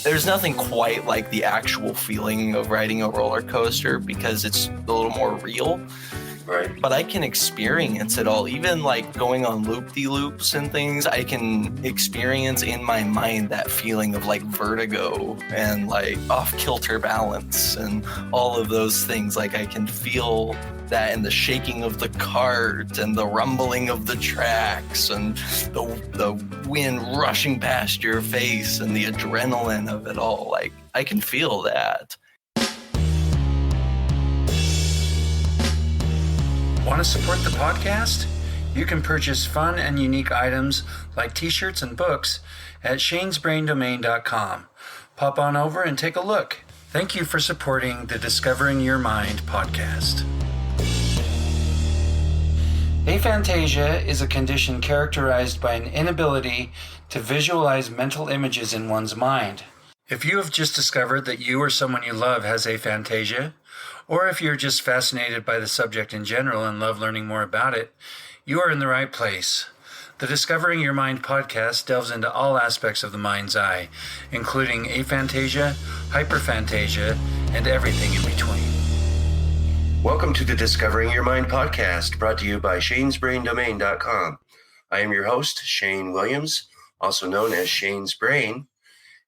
There's nothing quite like the actual feeling of riding a roller coaster because it's a little more real. Right. But I can experience it all. Even like going on loop-de-loops and things, I can experience in my mind that feeling of like vertigo and like off-kilter balance and all of those things. Like I can feel that in the shaking of the cart and the rumbling of the tracks and the wind rushing past your face and the adrenaline of it all. Like I can feel that. Want to support the podcast? You can purchase fun and unique items like t-shirts and books at shanesbraindomain.com. Pop on over and take a look. Thank you for supporting the Discovering Your Mind podcast. Aphantasia is a condition characterized by an inability to visualize mental images in one's mind. If you have just discovered that you or someone you love has aphantasia, or if you're just fascinated by the subject in general and love learning more about it, you are in the right place. The Discovering Your Mind podcast delves into all aspects of the mind's eye, including aphantasia, hyperphantasia, and everything in between. Welcome to the Discovering Your Mind podcast, brought to you by shanesbraindomain.com. I am your host, Shane Williams, also known as Shane's Brain,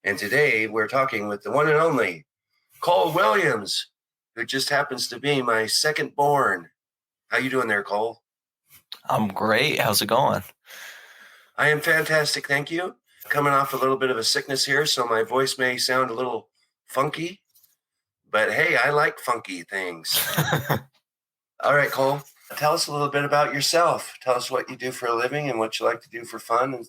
and today we're talking with the one and only Cole Williams, who just happens to be my second born. How you doing there, Cole? I'm great. How's it going? I am fantastic, thank you. Coming off a little bit of a sickness here, so my voice may sound a little funky. But hey, I like funky things. All right, Cole, tell us a little bit about yourself. Tell us what you do for a living and what you like to do for fun and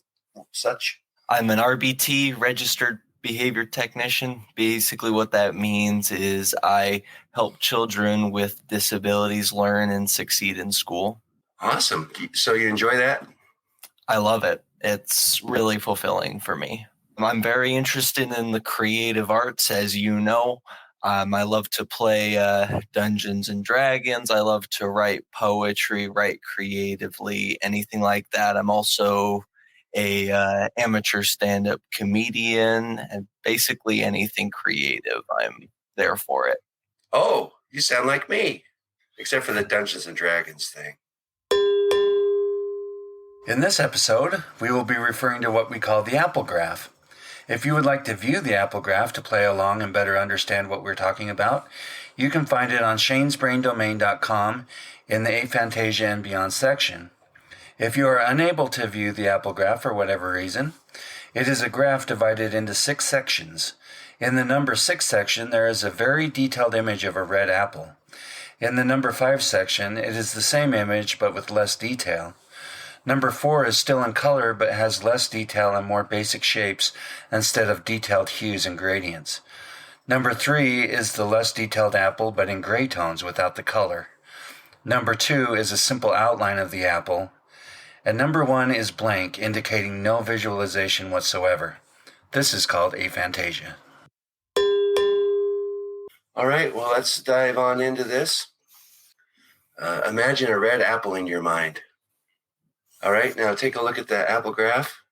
such. I'm an RBT, registered behavior technician. Basically what that means is I help children with disabilities learn and succeed in school. Awesome. So you enjoy that? I love it. It's really fulfilling for me. I'm very interested in the creative arts, as you know. I love to play Dungeons and Dragons. I love to write poetry, write creatively, anything like that. I'm also a amateur stand-up comedian, and basically anything creative, I'm there for it. Oh, you sound like me, except for the Dungeons and Dragons thing. In this episode, we will be referring to what we call the Apple Graph. If you would like to view the Apple Graph to play along and better understand what we're talking about, you can find it on shanesbraindomain.com in the Aphantasia and Beyond section. If you are unable to view the Apple Graph for whatever reason, it is a graph divided into 6 sections. In the number 6 section, there is a very detailed image of a red apple. In the number 5 section, it is the same image but with less detail. Number 4 is still in color but has less detail and more basic shapes instead of detailed hues and gradients. Number 3 is the less detailed apple but in gray tones without the color. Number 2 is a simple outline of the apple. And number 1 is blank, indicating no visualization whatsoever. This is called aphantasia. All right, well, let's dive on into this. Imagine a red apple in your mind. All right, now take a look at the apple graph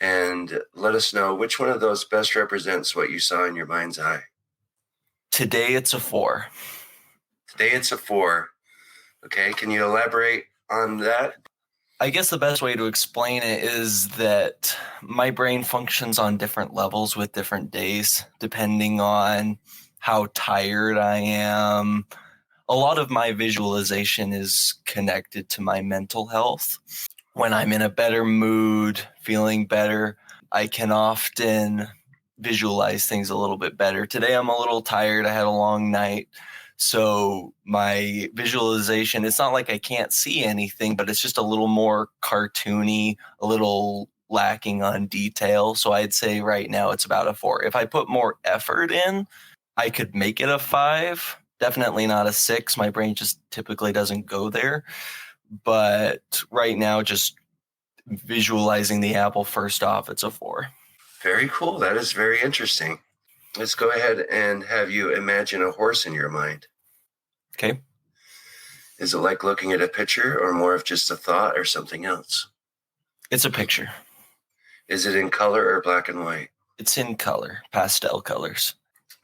and let us know which one of those best represents what you saw in your mind's eye. Today it's a 4. Today it's a 4. Okay, can you elaborate on that? I guess the best way to explain it is that my brain functions on different levels with different days, depending on how tired I am. A lot of my visualization is connected to my mental health. When I'm in a better mood, feeling better, I can often visualize things a little bit better. Today I'm a little tired. I had a long night. So my visualization, it's not like I can't see anything, but it's just a little more cartoony, a little lacking on detail. So I'd say right now it's about a 4. If I put more effort in, I could make it a 5. Definitely not a 6. My brain just typically doesn't go there. But right now, just visualizing the apple first off, it's a 4. Very cool. That is very interesting. Let's go ahead and have you imagine a horse in your mind. Okay. Is it like looking at a picture or more of just a thought or something else? It's a picture. Is it in color or black and white? It's in color, pastel colors.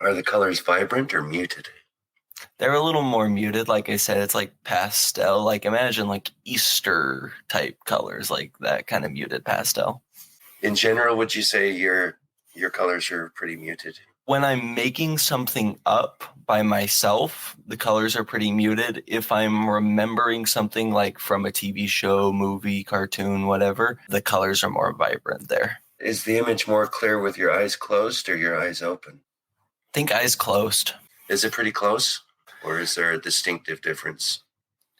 Are the colors vibrant or muted? They're a little more muted. Like I said, it's like pastel. Like imagine like Easter type colors, like that kind of muted pastel. In general, would you say your colors are pretty muted? When I'm making something up by myself, the colors are pretty muted. If I'm remembering something like from a TV show, movie, cartoon, whatever, the colors are more vibrant there. Is the image more clear with your eyes closed or your eyes open? Think eyes closed. Is it pretty close, or is there a distinctive difference?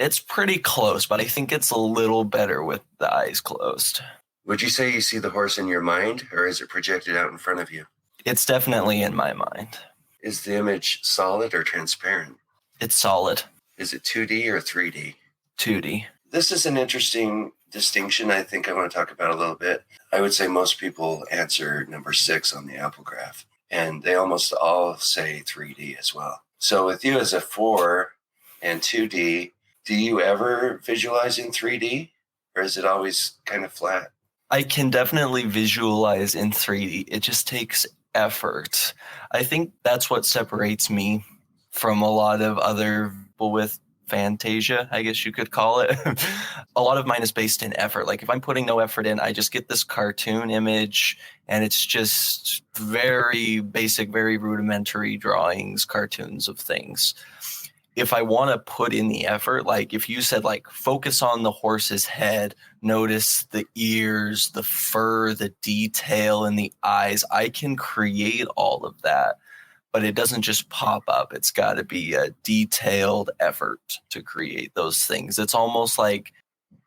It's pretty close, but I think it's a little better with the eyes closed. Would you say you see the horse in your mind, or is it projected out in front of you? It's definitely in my mind. Is the image solid or transparent? It's solid. Is it 2D or 3D? 2D. This is an interesting distinction I think I want to talk about a little bit. I would say most people answer number 6 on the Apple graph, and they almost all say 3D as well. So with you as a 4 and 2D, do you ever visualize in 3D, or is it always kind of flat? I can definitely visualize in 3D. It just takes effort. I think that's what separates me from a lot of other people with Aphantasia, I guess you could call it. A lot of mine is based in effort. Like if I'm putting no effort in, I just get this cartoon image and it's just very basic, very rudimentary drawings, cartoons of things. If I want to put in the effort, like if you said like focus on the horse's head, notice the ears, the fur, the detail in the eyes, I can create all of that, but it doesn't just pop up. It's got to be a detailed effort to create those things. It's almost like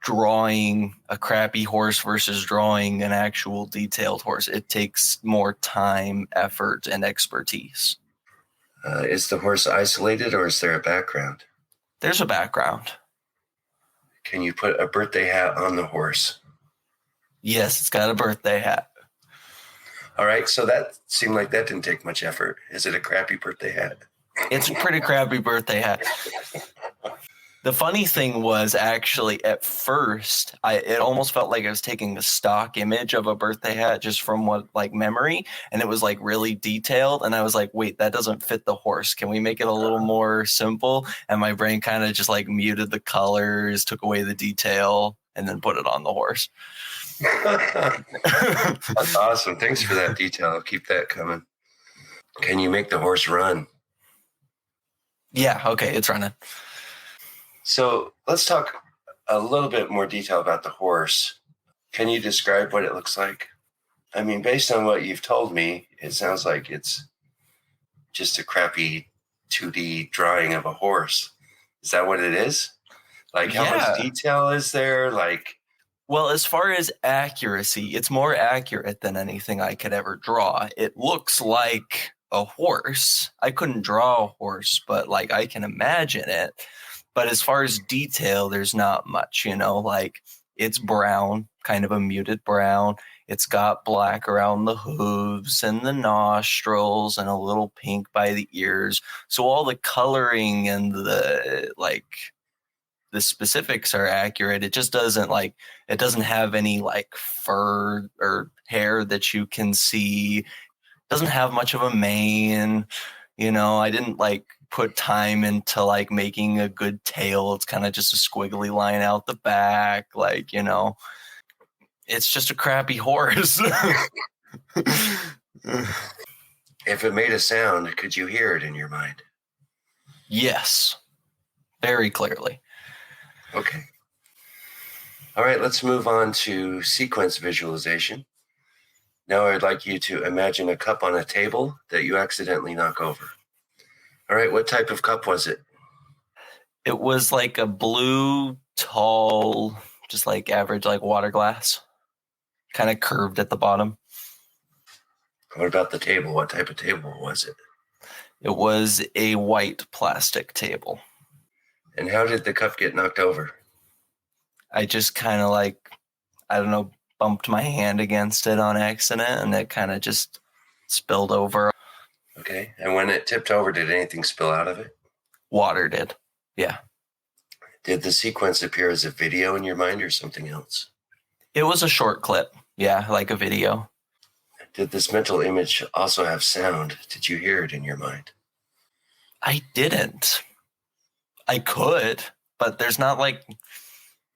drawing a crappy horse versus drawing an actual detailed horse. It takes more time, effort, and expertise. Is the horse isolated or is there a background? There's a background. Can you put a birthday hat on the horse? Yes, it's got a birthday hat. All right, so that seemed like that didn't take much effort. Is it a crappy birthday hat? It's a pretty crappy birthday hat. The funny thing was actually at first, it almost felt like I was taking a stock image of a birthday hat just from what like memory, and it was like really detailed. And I was like, wait, that doesn't fit the horse. Can we make it a little more simple? And my brain kind of just like muted the colors, took away the detail, and then put it on the horse. That's awesome. Thanks for that detail. I'll keep that coming. Can you make the horse run? Yeah, okay, it's running. So let's talk a little bit more detail about the horse. Can you describe what it looks like? I mean, based on what you've told me, it sounds like it's just a crappy 2D drawing of a horse. Is that what it is? Like, how much detail is there? Like, well, as far as accuracy, it's more accurate than anything I could ever draw. It looks like a horse. I couldn't draw a horse, but like I can imagine it. But as far as detail, there's not much, like it's brown, kind of a muted brown. It's got black around the hooves and the nostrils and a little pink by the ears. So all the coloring and the specifics are accurate. It just doesn't it doesn't have any like fur or hair that you can see. It doesn't have much of a mane. I didn't put time into making a good tail. It's kind of just a squiggly line out the back. It's just a crappy horse. if it made a sound, could you hear it in your mind? Yes, very clearly. Okay. All right, let's move on to sequence visualization. Now I'd like you to imagine a cup on a table that you accidentally knock over. All right, what type of cup was it? It was like a blue, tall, just like average, like water glass, kind of curved at the bottom. What about the table? What type of table was it? It was a white plastic table. And how did the cup get knocked over? I just kind of bumped my hand against it on accident, and it kind of just spilled over. Okay. And when it tipped over, did anything spill out of it? Water did. Yeah. Did the sequence appear as a video in your mind or something else? It was a short clip. Yeah, like a video. Did this mental image also have sound? Did you hear it in your mind? I didn't. I could, but there's not like,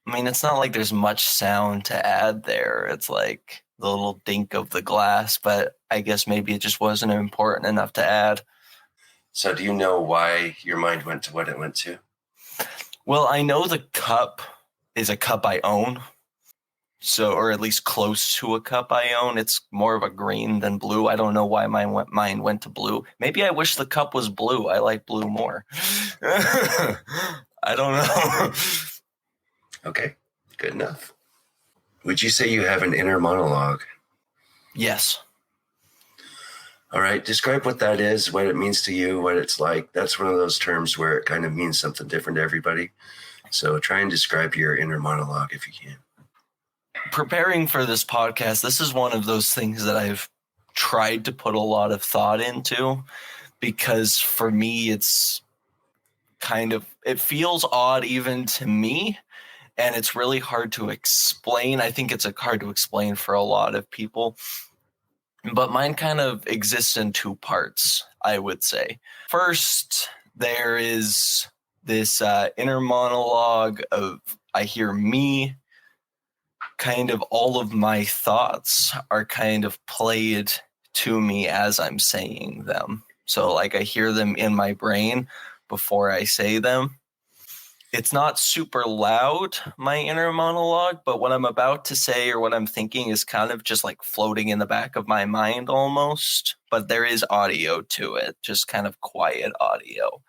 it's not like there's much sound to add there. It's like the little dink of the glass, but I guess maybe it just wasn't important enough to add. So do you know why your mind went to what it went to? Well, I know the cup is a cup I own. So, or at least close to a cup I own. It's more of a green than blue. I don't know why mine went to blue. Maybe I wish the cup was blue. I like blue more. I don't know. Okay, good enough. Would you say you have an inner monologue? Yes. All right, describe what that is, what it means to you, what it's like. That's one of those terms where it kind of means something different to everybody. So try and describe your inner monologue if you can. Preparing for this podcast, this is one of those things that I've tried to put a lot of thought into, because for me, it's it feels odd even to me, and it's really hard to explain. I think it's hard to explain for a lot of people, but mine kind of exists in two parts, I would say. First, there is this inner monologue of I hear me. Kind of all of my thoughts are kind of played to me as I'm saying them. So like I hear them in my brain before I say them. It's not super loud, my inner monologue, but what I'm about to say or what I'm thinking is kind of just like floating in the back of my mind almost. But there is audio to it, just kind of quiet audio.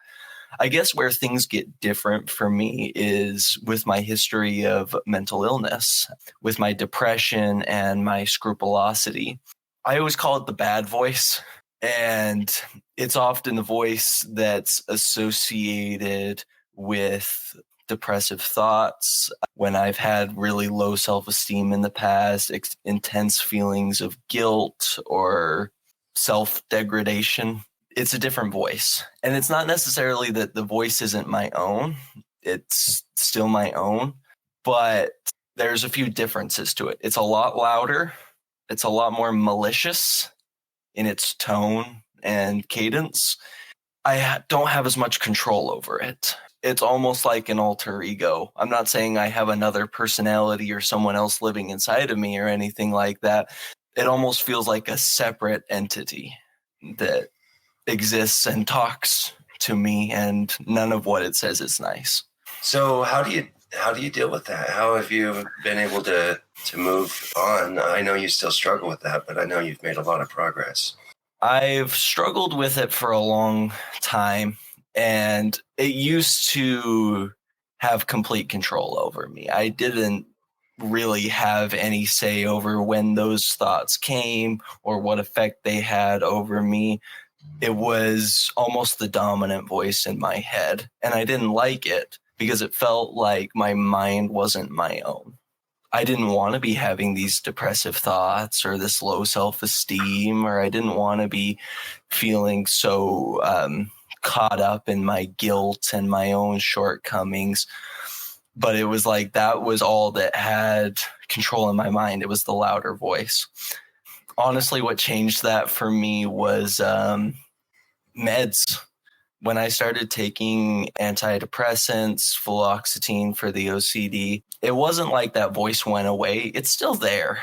I guess where things get different for me is with my history of mental illness, with my depression and my scrupulosity. I always call it the bad voice, and it's often the voice that's associated with depressive thoughts. When I've had really low self-esteem in the past, intense feelings of guilt or self-degradation. It's a different voice. And it's not necessarily that the voice isn't my own. It's still my own, but there's a few differences to it. It's a lot louder. It's a lot more malicious in its tone and cadence. I don't have as much control over it. It's almost like an alter ego. I'm not saying I have another personality or someone else living inside of me or anything like that. It almost feels like a separate entity that exists and talks to me, and none of what it says is nice. So how do you deal with that? How have you been able to move on? I know you still struggle with that, but I know you've made a lot of progress. I've struggled with it for a long time, and it used to have complete control over me. I didn't really have any say over when those thoughts came or what effect they had over me. It was almost the dominant voice in my head, and I didn't like it because it felt like my mind wasn't my own. I didn't want to be having these depressive thoughts or this low self-esteem, or I didn't want to be feeling so caught up in my guilt and my own shortcomings. But it was like that was all that had control in my mind. It was the louder voice. Honestly, what changed that for me was meds. When I started taking antidepressants, fluoxetine for the OCD, it wasn't like that voice went away. It's still there,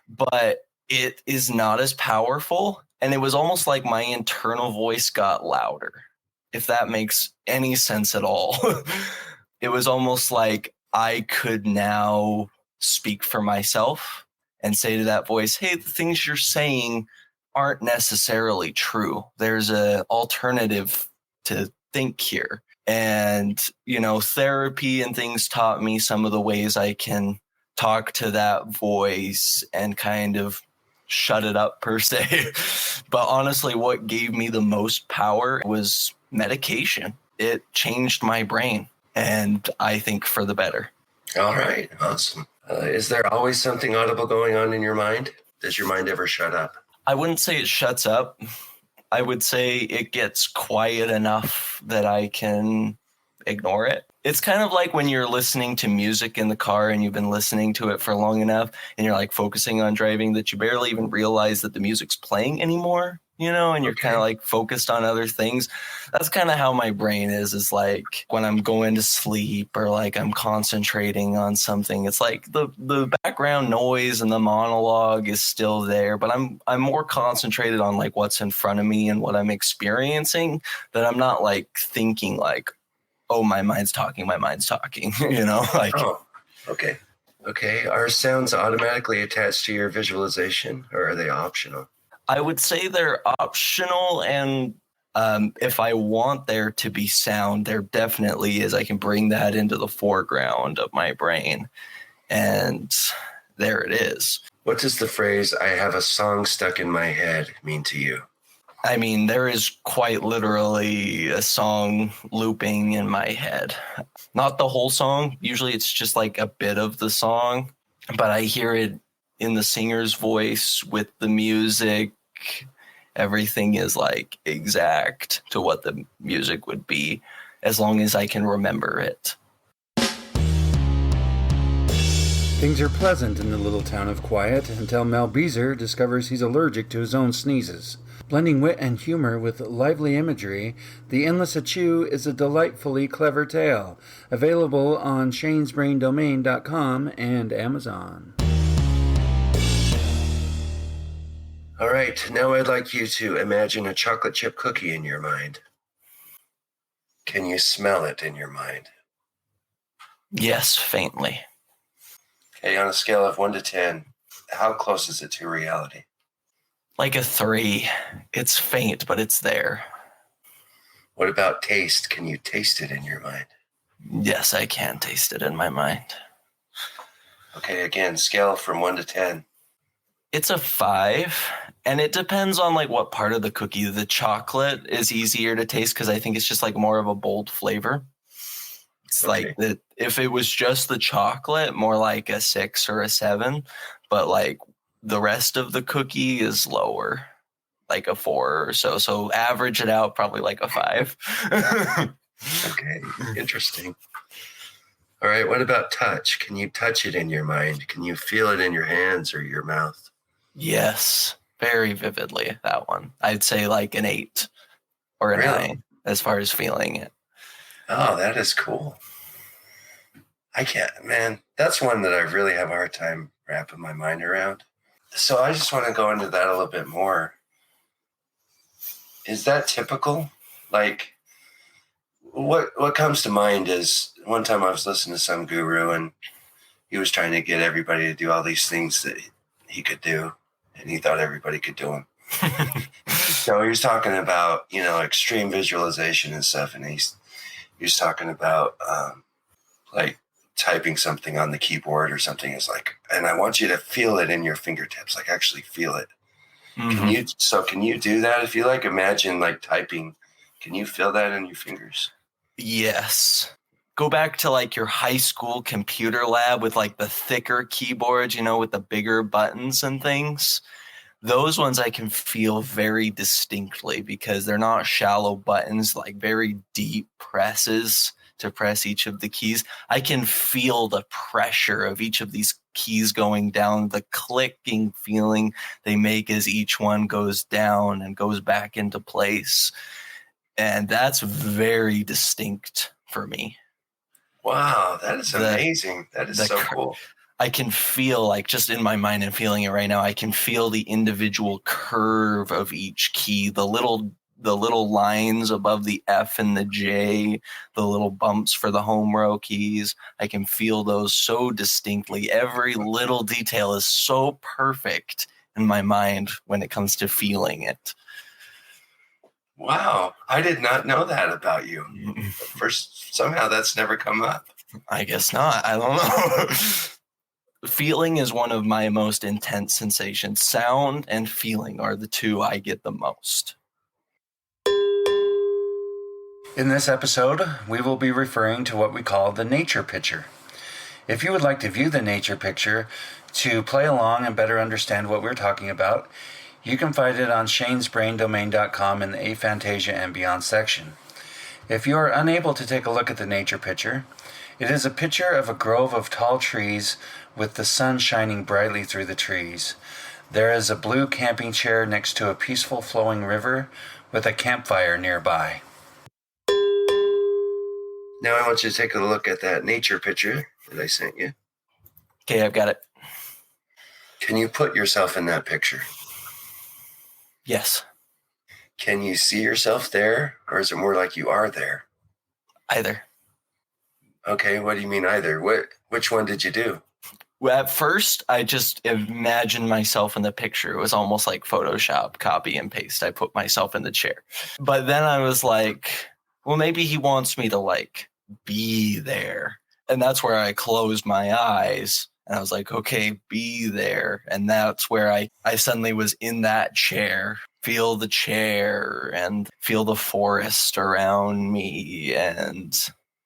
but it is not as powerful. And it was almost like my internal voice got louder, if that makes any sense at all. It was almost like I could now speak for myself and say to that voice, hey, the things you're saying aren't necessarily true. There's an alternative to think here. And, therapy and things taught me some of the ways I can talk to that voice and kind of shut it up per se. But honestly, what gave me the most power was medication. It changed my brain, and I think for the better. All right. Awesome. Is there always something audible going on in your mind? Does your mind ever shut up? I wouldn't say it shuts up. I would say it gets quiet enough that I can ignore it. It's kind of like when you're listening to music in the car and you've been listening to it for long enough and you're like focusing on driving that you barely even realize that the music's playing anymore, and you're kind of like focused on other things. That's kind of how my brain is like when I'm going to sleep or like I'm concentrating on something. It's like the background noise and the monologue is still there, but I'm more concentrated on like what's in front of me and what I'm experiencing, that I'm not like thinking like, oh, my mind's talking, like. Oh, okay. Okay. Are sounds automatically attached to your visualization, or are they optional? I would say they're optional, and if I want there to be sound, there definitely is. I can bring that into the foreground of my brain, and there it is. What does the phrase, "I have a song stuck in my head," mean to you? I mean, there is quite literally a song looping in my head. Not the whole song. Usually it's just like a bit of the song, but I hear it in the singer's voice with the music. Everything is like exact to what the music would be, as long as I can remember it. Things are pleasant in the little town of Quiet until Mel Beezer discovers he's allergic to his own sneezes. Blending wit and humor with lively imagery, The Endless Achoo is a delightfully clever tale, available on shanesbraindomain.com and Amazon. All right, now I'd like you to imagine a chocolate chip cookie in your mind. Can you smell it in your mind? Yes, faintly. Okay, on a scale of 1 to 10, how close is it to reality? Like a 3. It's faint, but it's there. What about taste? Can you taste it in your mind? Yes, I can taste it in my mind. Okay, again, scale from 1 to 10. It's a 5, and it depends on like what part of the cookie. The chocolate is easier to taste because I think it's just like more of a bold flavor. It's like that. If it was just the chocolate, more like a 6 or a 7, but like the rest of the cookie is lower, like a 4 or so. So average it out, probably like a 5. Okay, interesting. All right, what about touch? Can you touch it in your mind? Can you feel it in your hands or your mouth? Yes, very vividly, that one. I'd say like an 8 or a 9 as far as feeling it. Oh, that is cool. I can't, man. That's one that I really have a hard time wrapping my mind around. So I just want to go into that a little bit more. Is that typical? Like, what comes to mind is one time I was listening to some guru and he was trying to get everybody to do all these things that he could do, and he thought everybody could do them. So he was talking about, extreme visualization and stuff, and he was talking about like typing something on the keyboard or something. Is like, and I want you to feel it in your fingertips, like actually feel it. Mm-hmm. Can you do that? If you like imagine like typing, can you feel that in your fingers? Yes. Go back to like your high school computer lab with like the thicker keyboards, with the bigger buttons and things. Those ones I can feel very distinctly because they're not shallow buttons, like very deep presses to press each of the keys. I can feel the pressure of each of these keys going down, the clicking feeling they make as each one goes down and goes back into place. And that's very distinct for me. Wow, that is amazing. That is so cool. I can feel, like, just in my mind and feeling it right now, I can feel the individual curve of each key, the little lines above the F and the J, the little bumps for the home row keys. I can feel those so distinctly. Every little detail is so perfect in my mind when it comes to feeling it. Wow, I did not know that about you. First, somehow that's never come up. I guess not. I don't know. Feeling is one of my most intense sensations. Sound and feeling are the two I get the most. In this episode, we will be referring to what we call the nature picture. If you would like to view the nature picture to play along and better understand what we're talking about, you can find it on shanesbraindomain.com in the Aphantasia and Beyond section. If you are unable to take a look at the nature picture, it is a picture of a grove of tall trees with the sun shining brightly through the trees. There is a blue camping chair next to a peaceful flowing river with a campfire nearby. Now I want you to take a look at that nature picture that I sent you. Okay, I've got it. Can you put yourself in that picture? Yes. Can you see yourself there, or is it more like you are there? Either. Okay, what do you mean either? Which one did you do? Well, at first, I just imagined myself in the picture. It was almost like Photoshop, copy and paste. I put myself in the chair. But then I was like, well, maybe he wants me to like be there. And that's where I closed my eyes. And I was like, okay, be there. And that's where I suddenly was in that chair, feel the chair and feel the forest around me and,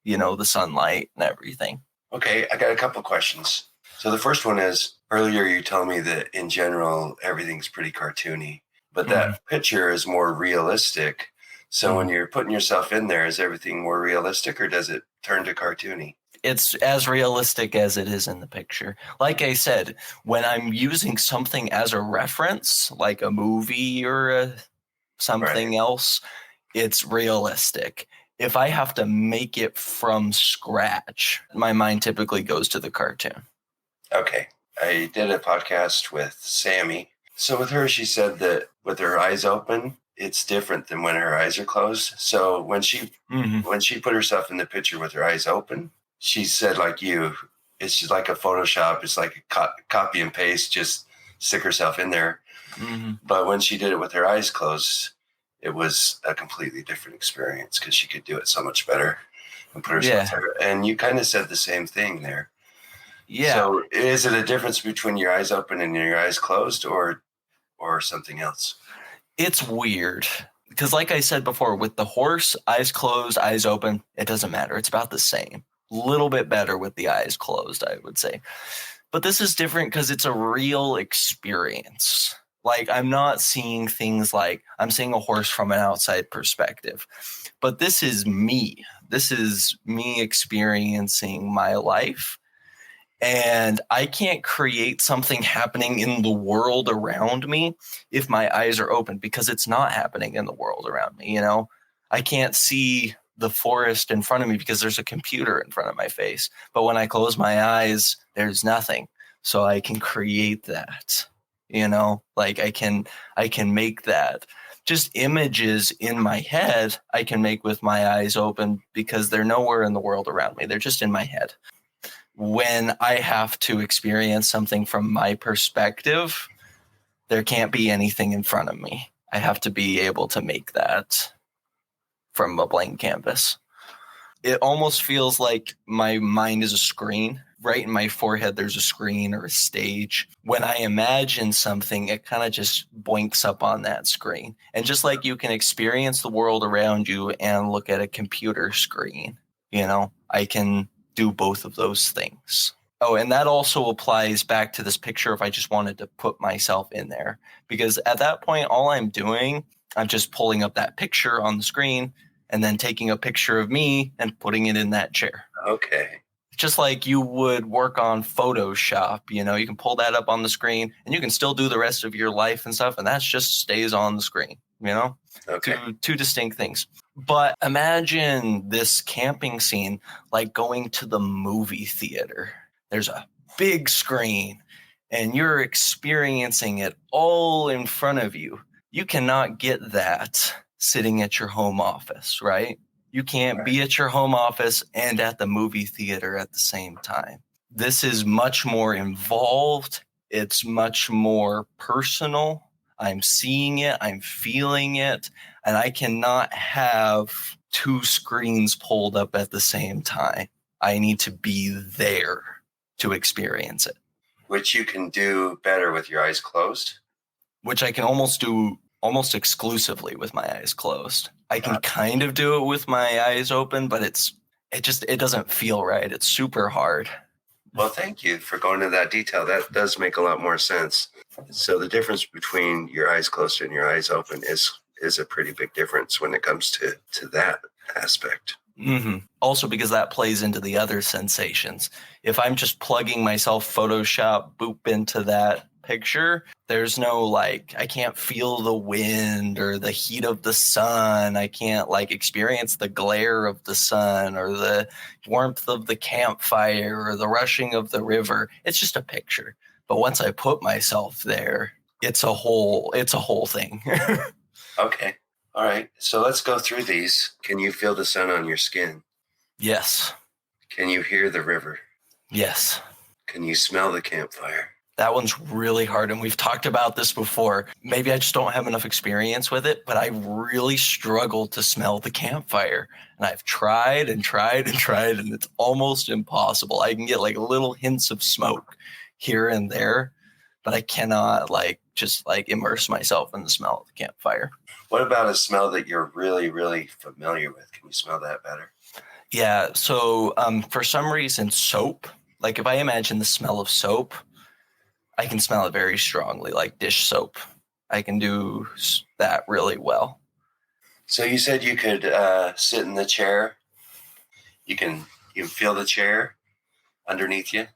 the sunlight and everything. Okay, I got a couple questions. So the first one is, earlier you told me that in general, everything's pretty cartoony, but that picture is more realistic. So when you're putting yourself in there, is everything more realistic or does it turn to cartoony? It's as realistic as it is in the picture. Like I said, when I'm using something as a reference, like a movie or something else, it's realistic. If I have to make it from scratch, my mind typically goes to the cartoon. Okay. I did a podcast with Sammy. So with her, she said that with her eyes open, it's different than when her eyes are closed. So when she put herself in the picture with her eyes open, she said, like you, it's just like a Photoshop. It's like a copy and paste, just stick herself in there. But when she did it with her eyes closed, it was a completely different experience because she could do it so much better and put herself there. And you kind of said the same thing there. Yeah. So is it a difference between your eyes open and your eyes closed or something else? It's weird because like I said before, with the horse, eyes closed, eyes open, it doesn't matter. It's about the same. Little bit better with the eyes closed, I would say. But this is different because it's a real experience. Like I'm not seeing things like I'm seeing a horse from an outside perspective. But this is me. This is me experiencing my life. And I can't create something happening in the world around me if my eyes are open because it's not happening in the world around me. I can't see the forest in front of me because there's a computer in front of my face. But when I close my eyes, there's nothing. So I can create that, like I can make that. Just images in my head I can make with my eyes open because they're nowhere in the world around me. They're just in my head. When I have to experience something from my perspective, there can't be anything in front of me. I have to be able to make that from a blank canvas. It almost feels like my mind is a screen. Right in my forehead, there's a screen or a stage. When I imagine something, it kind of just boinks up on that screen. And just like you can experience the world around you and look at a computer screen, I can do both of those things. Oh, and that also applies back to this picture if I just wanted to put myself in there. Because at that point, all I'm doing, I'm just pulling up that picture on the screen and then taking a picture of me and putting it in that chair. Okay. Just like you would work on Photoshop, you can pull that up on the screen and you can still do the rest of your life and stuff. And that just stays on the screen, Okay. Two distinct things. But imagine this camping scene like going to the movie theater. There's a big screen and you're experiencing it all in front of you. You cannot get that sitting at your home office, right? You can't be at your home office and at the movie theater at the same time. This is much more involved. It's much more personal. I'm seeing it. I'm feeling it. And I cannot have two screens pulled up at the same time. I need to be there to experience it. Which you can do better with your eyes closed? Which I can almost do almost exclusively with my eyes closed. I can kind of do it with my eyes open, but it doesn't feel right. It's super hard. Well, thank you for going into that detail. That does make a lot more sense. So the difference between your eyes closed and your eyes open is a pretty big difference when it comes to that. aspect. Also, because that plays into the other sensations. If I'm just plugging myself Photoshop boop into that picture, there's no like, I can't feel the wind or the heat of the sun. I can't like experience the glare of the sun or the warmth of the campfire or the rushing of the river. It's just a picture. But once I put myself there, it's a whole thing. Okay. All right. So let's go through these. Can you feel the sun on your skin? Yes. Can you hear the river? Yes. Can you smell the campfire? That one's really hard, and we've talked about this before. Maybe I just don't have enough experience with it, but I really struggle to smell the campfire. And I've tried and tried and tried, and it's almost impossible. I can get like little hints of smoke here and there, but I cannot just immerse myself in the smell of the campfire. What about a smell that you're really, really familiar with? Can you smell that better? Yeah, so for some reason, soap, like if I imagine the smell of soap, I can smell it very strongly, like dish soap. I can do that really well. So you said you could sit in the chair. You feel the chair underneath you?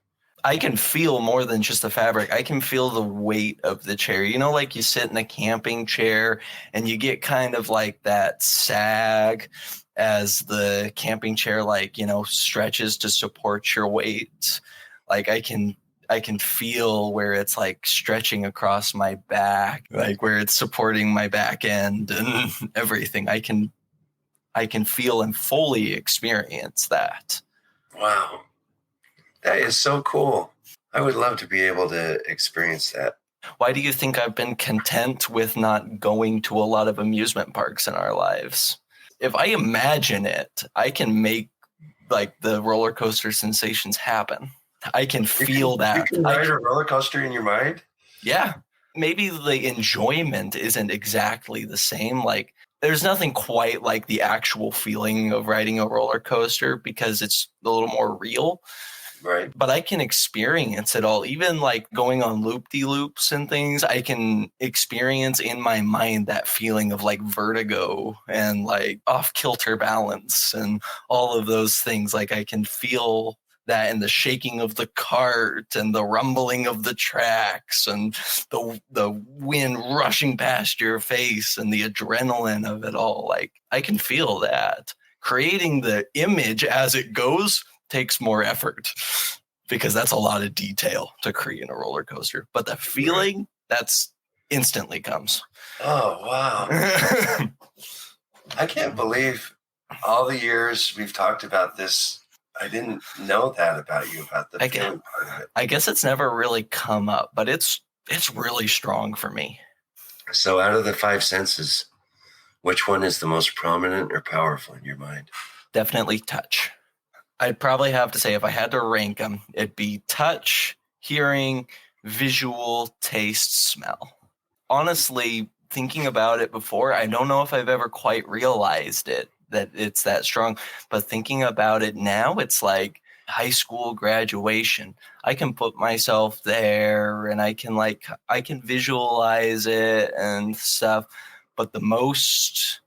I can feel more than just the fabric. I can feel the weight of the chair. You know, like you sit in a camping chair and you get kind of like that sag as the camping chair, stretches to support your weight. Like I can feel where it's like stretching across my back, like where it's supporting my back end and everything. I can feel and fully experience that. Wow. That is so cool. I would love to be able to experience that. Why do you think I've been content with not going to a lot of amusement parks in our lives? If I imagine it, I can make like the roller coaster sensations happen. I can feel that. You can ride a roller coaster in your mind? Yeah. Maybe the enjoyment isn't exactly the same. Like there's nothing quite like the actual feeling of riding a roller coaster because it's a little more real. Right. But I can experience it all. Even like going on loop-de-loops and things, I can experience in my mind that feeling of like vertigo and like off-kilter balance and all of those things. Like I can feel that in the shaking of the cart and the rumbling of the tracks and the wind rushing past your face and the adrenaline of it all. Like I can feel that. Creating the image as it goes takes more effort because that's a lot of detail to create a roller coaster. But the feeling, that's instantly comes. Oh, wow. I can't believe all the years we've talked about this. I didn't know that about you, about the feeling part of it. I guess it's never really come up, but it's really strong for me. So out of the five senses, which one is the most prominent or powerful in your mind? Definitely touch. I'd probably have to say if I had to rank them, it'd be touch, hearing, visual, taste, smell. Honestly, thinking about it before, I don't know if I've ever quite realized it, that it's that strong. But thinking about it now, it's like high school graduation. I can put myself there and I can visualize it and stuff. But the most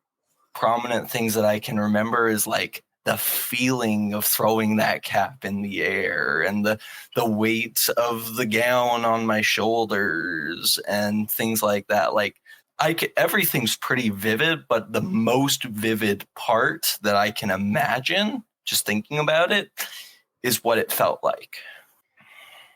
prominent things that I can remember is like the feeling of throwing that cap in the air and the weight of the gown on my shoulders and things like that. Like everything's pretty vivid, but the most vivid part that I can imagine just thinking about it is what it felt like.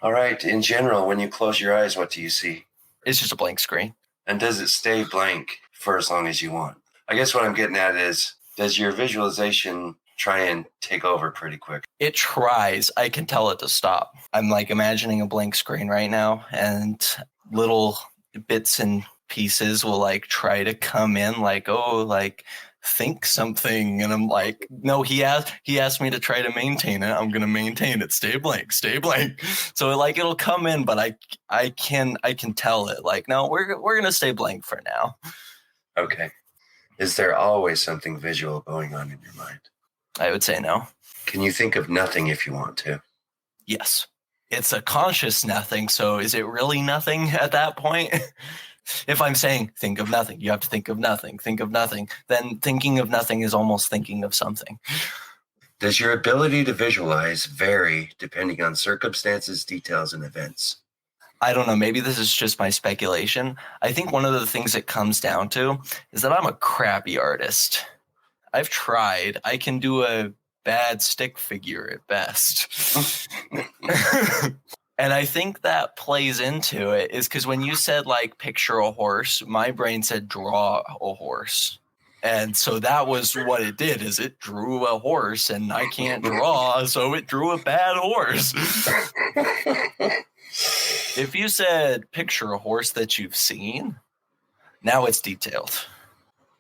All right. In general, when you close your eyes, what do you see? It's just a blank screen. And does it stay blank for as long as you want? I guess what I'm getting at is, does your visualization try and take over pretty quick? It tries. I can tell it to stop. I'm like imagining a blank screen right now, and little bits and pieces will like try to come in, like, oh, like think something, and I'm like, no, he asked me to try to maintain it. I'm gonna maintain it. Stay blank. So like it'll come in, but I can tell it like, no, we're gonna stay blank for now. Okay. Is there always something visual going on in your mind? I would say no. Can you think of nothing if you want to? Yes. It's a conscious nothing. So is it really nothing at that point? If I'm saying think of nothing, you have to think of nothing, then thinking of nothing is almost thinking of something. Does your ability to visualize vary depending on circumstances, details, and events? I don't know. Maybe this is just my speculation. I think one of the things it comes down to is that I'm a crappy artist. I've tried. I can do a bad stick figure at best. And I think that plays into it is because when you said like picture a horse, my brain said draw a horse. And so that was what it did is it drew a horse and I can't draw, so it drew a bad horse. If you said picture a horse that you've seen, now it's detailed.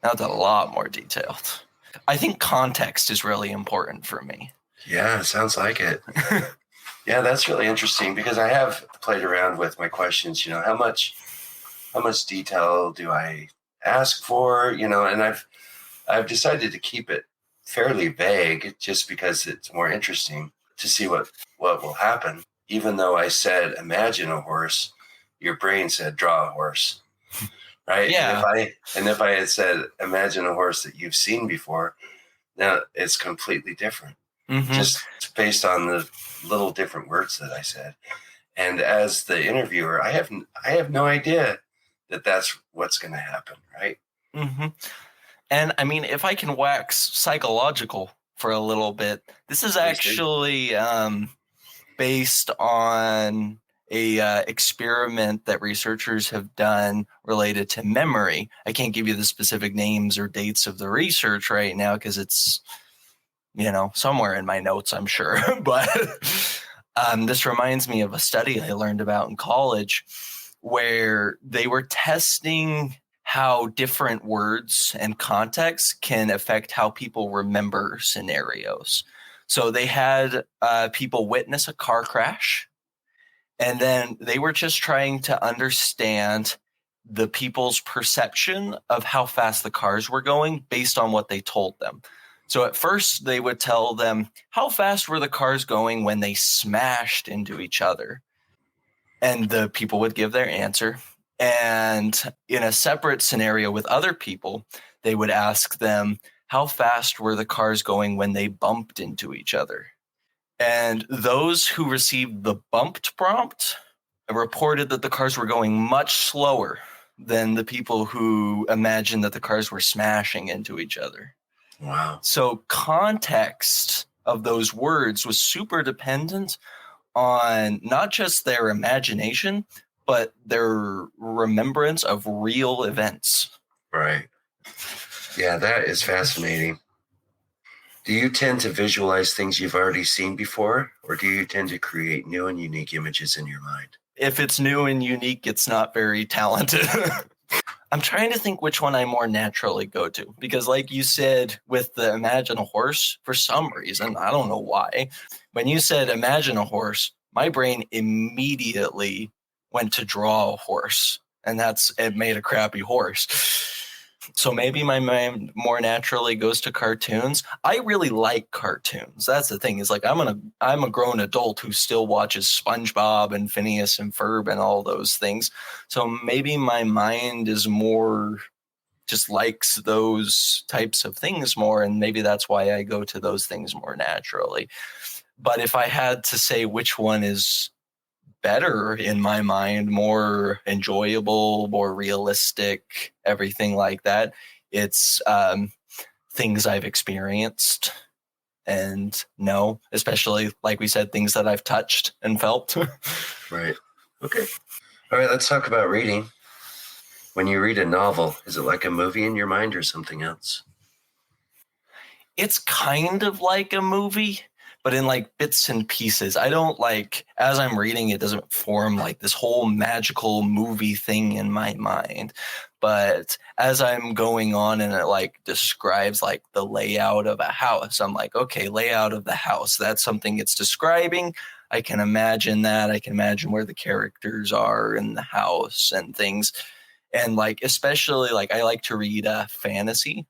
Now it's a lot more detailed. I think context is really important for me. Yeah, sounds like it. Yeah, that's really interesting because I have played around with my questions, how much detail do I ask for, and I've decided to keep it fairly vague just because it's more interesting to see what will happen. Even though I said imagine a horse, your brain said draw a horse. Right? Yeah. And if I had said imagine a horse that you've seen before, now it's completely different. Mm-hmm. Just based on the little different words that I said. And as the interviewer, I have no idea that that's what's going to happen, right? Mm-hmm. And I mean, if I can wax psychological for a little bit, this is actually based on a experiment that researchers have done related to memory. I can't give you the specific names or dates of the research right now because it's somewhere in my notes, I'm sure. But this reminds me of a study I learned about in college where they were testing how different words and contexts can affect how people remember scenarios. So they had people witness a car crash, and then they were just trying to understand the people's perception of how fast the cars were going based on what they told them. So at first they would tell them, how fast were the cars going when they smashed into each other? And the people would give their answer. And in a separate scenario with other people, they would ask them, how fast were the cars going when they bumped into each other? And those who received the bumped prompt reported that the cars were going much slower than the people who imagined that the cars were smashing into each other. Wow. So context of those words was super dependent on not just their imagination, but their remembrance of real events. Right. Yeah, that is fascinating. Do you tend to visualize things you've already seen before, or do you tend to create new and unique images in your mind? If it's new and unique, it's not very talented. I'm trying to think which one I more naturally go to, because like you said with the imagine a horse, for some reason, I don't know why, when you said imagine a horse, my brain immediately went to draw a horse, and it made a crappy horse. So maybe my mind more naturally goes to cartoons. I really like cartoons. That's the thing is like I'm a grown adult who still watches SpongeBob and Phineas and Ferb and all those things. So maybe my mind is more just likes those types of things more, and maybe that's why I go to those things more naturally. But if I had to say which one is better in my mind, more enjoyable, more realistic, everything like that, it's things I've experienced and know, especially like we said, things that I've touched and felt. Right. Okay. All right, let's talk about reading. When you read a novel, is it like a movie in your mind or something else? It's kind of like a movie, but in like bits and pieces. I don't as I'm reading, it doesn't form like this whole magical movie thing in my mind. But as I'm going on and it like describes like the layout of a house, I'm like, okay, layout of the house, that's something it's describing. I can imagine that. I can imagine where the characters are in the house and things. And like, especially like I like to read fantasy